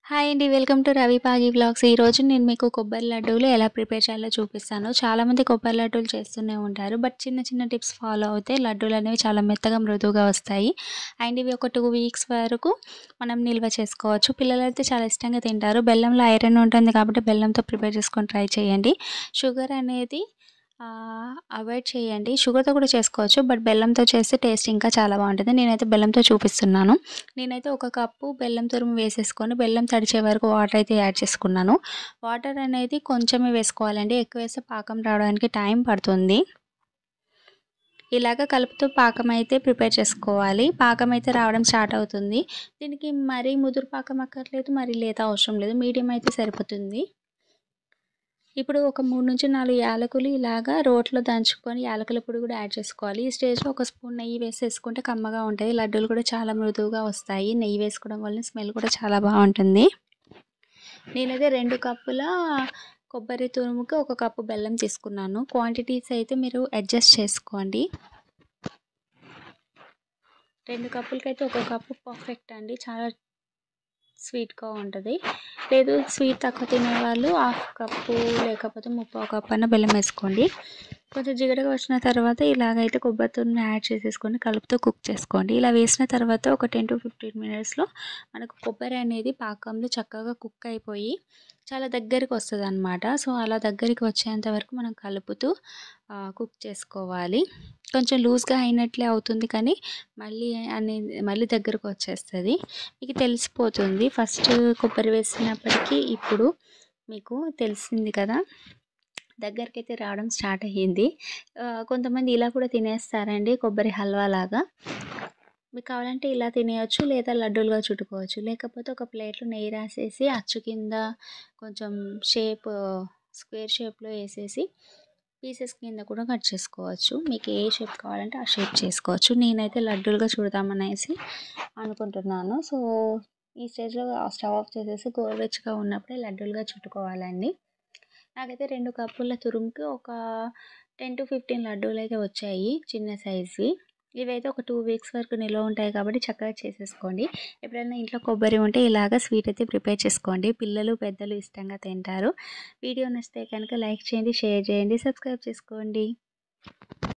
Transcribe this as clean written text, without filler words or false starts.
Hi అండి. Welcome to Ravi Pagi vlogs. ఈరోజు నేను మీకు కొబ్బరి లడ్డూలు ఎలా ప్రిపేర్ చేయాలో చూపిస్తాను. చాలామంది కొబ్బరి లడ్డూలు చేస్తూనే ఉంటారు. బట్ చిన్న చిన్న టిప్స్ ఫాలో అవుతే లడ్డూలు అనేవి చాలా మెత్తగా మృదువుగా వస్తాయి. అండ్ ఇవి ఒక 2 వీక్స్ వరకు మనం నిల్వ చేసుకోవచ్చు. పిల్లలైతే చాలా ఇష్టంగా తింటారు. బెల్లంలో ఐరన్ ఉంటుంది కాబట్టి బెల్లంతో ప్రిపేర్ చేసుకొని ట్రై చేయండి. షుగర్ అనేది అవాయిడ్ చేయండి. షుగర్‌తో కూడా చేసుకోవచ్చు. బట్ బెల్లంతో చేస్తే టేస్ట్ ఇంకా చాలా బావుంటది. నేనైతే బెల్లంతో చూపిస్తున్నాను. నేనైతే ఒక కప్పు బెల్లం తురుము వేసేసుకొని బెల్లం తడిచే వరకు వాటర్ అయితే యాడ్ చేసుకున్నాను. వాటర్ అనేది కొంచెమే వేసుకోవాలండి. ఎక్కువ వేస్తే పాకం రావడానికి టైం పడుతుంది. ఇలాగ కలుపుతూ పాకం అయితే ప్రిపేర్ చేసుకోవాలి. పాకం అయితే రావడం స్టార్ట్ అవుతుంది. దీనికి మరీ ముదురు పాకం అక్కర్లేదు. మరి లేత అవసరం లేదు. మీడియం అయితే సరిపోతుంది. ఇప్పుడు ఒక 3-4 యాలకులు ఇలాగా రోట్లో దంచుకొని యాలకుల పొడి కూడా యాడ్ చేసుకోవాలి. ఈ స్టేజ్‌లో ఒక స్పూన్ నెయ్యి వేసేసుకుంటే కమ్మగా ఉంటాయి. లడ్డూలు కూడా చాలా మృదువుగా వస్తాయి. నెయ్యి వేసుకోవడం వల్ల స్మెల్ కూడా చాలా బావుంటుంది. నేనైతే 2 కప్పుల కొబ్బరి తురుముకి 1 కప్పు బెల్లం తీసుకున్నాను. క్వాంటిటీస్ అయితే మీరు అడ్జస్ట్ చేసుకోండి. 2 కప్పులకైతే 1 కప్పు పర్ఫెక్ట్ అండి. చాలా స్వీట్‌గా ఉంటది. లేదు స్వీట్ తక్కువ తినేవాళ్ళు హాఫ్ కప్పు లేకపోతే ముప్పావు కప్పు అన్న బెల్లం వేసుకోండి. కొంచెం జిగటగా వచ్చిన తర్వాత ఇలాగైతే కొబ్బరి తురుముని యాడ్ చేసేసుకొని కలుపుతూ కుక్ చేసుకోండి. ఇలా వేసిన తర్వాత ఒక 10-15 మినిట్స్‌లో మనకు కొబ్బరి అనేది పాకంలో చక్కగా కుక్ అయిపోయి చాలా దగ్గరికి వస్తదనమాట. సో, అలా దగ్గరికి వచ్చేంత వరకు మనం కలుపుతూ కుక్ చేసుకోవాలి. కొంచెం లూజ్‌గా అయినట్లే అవుతుంది కానీ మళ్ళీ దగ్గరకు వచ్చేస్తది. మీకు తెలిసిపోతుంది. ఫస్ట్ కొబ్బరి వేసినప్పటికీ ఇప్పుడు మీకు తెలిసింది కదా! దగ్గరికైతే రావడం స్టార్ట్ అయ్యింది. కొంతమంది ఇలా కూడా తినేస్తారండి కొబ్బరి హల్వా లాగా. మీకు కావాలంటే ఇలా తినేయొచ్చు లేదా లడ్డూలుగా చుట్టుకోవచ్చు. లేకపోతే ఒక ప్లేట్‌లో నెయ్యి రాసేసి అచ్చు కింద కొంచెం స్క్వేర్ షేప్‌లో ఏసేసి పీసెస్ కింద కూడా కట్ చేసుకోవచ్చు. మీకు ఏ షేప్ కావాలంటే ఆ షేప్ చేసుకోవచ్చు. నేనైతే లడ్డూలుగా చుడదామనేసి అనుకుంటున్నాను. సో, ఈ స్టేజ్‌లో స్టవ్ ఆఫ్ చేసేసి గోరువెచ్చగా ఉన్నప్పుడే లడ్డూలుగా చుట్టుకోవాలండి. నాకైతే 2 కప్పుల తురుముకి ఒక 10-15 లడ్డూలైతే వచ్చాయి చిన్న సైజ్‌వి. ఇవైతే ఒక 2 వీక్స్ వరకు నిల్వ ఉంటాయి కాబట్టి చక్కగా చేసేసుకోండి. ఎప్పుడైనా ఇంట్లో కొబ్బరి ఉంటే ఇలాగ స్వీట్ అయితే ప్రిపేర్ చేసుకోండి. పిల్లలు, పెద్దలు ఇష్టంగా తింటారు. వీడియో నచ్చితే కనుక లైక్ చేయండి, షేర్ చేయండి, సబ్స్క్రైబ్ చేసుకోండి.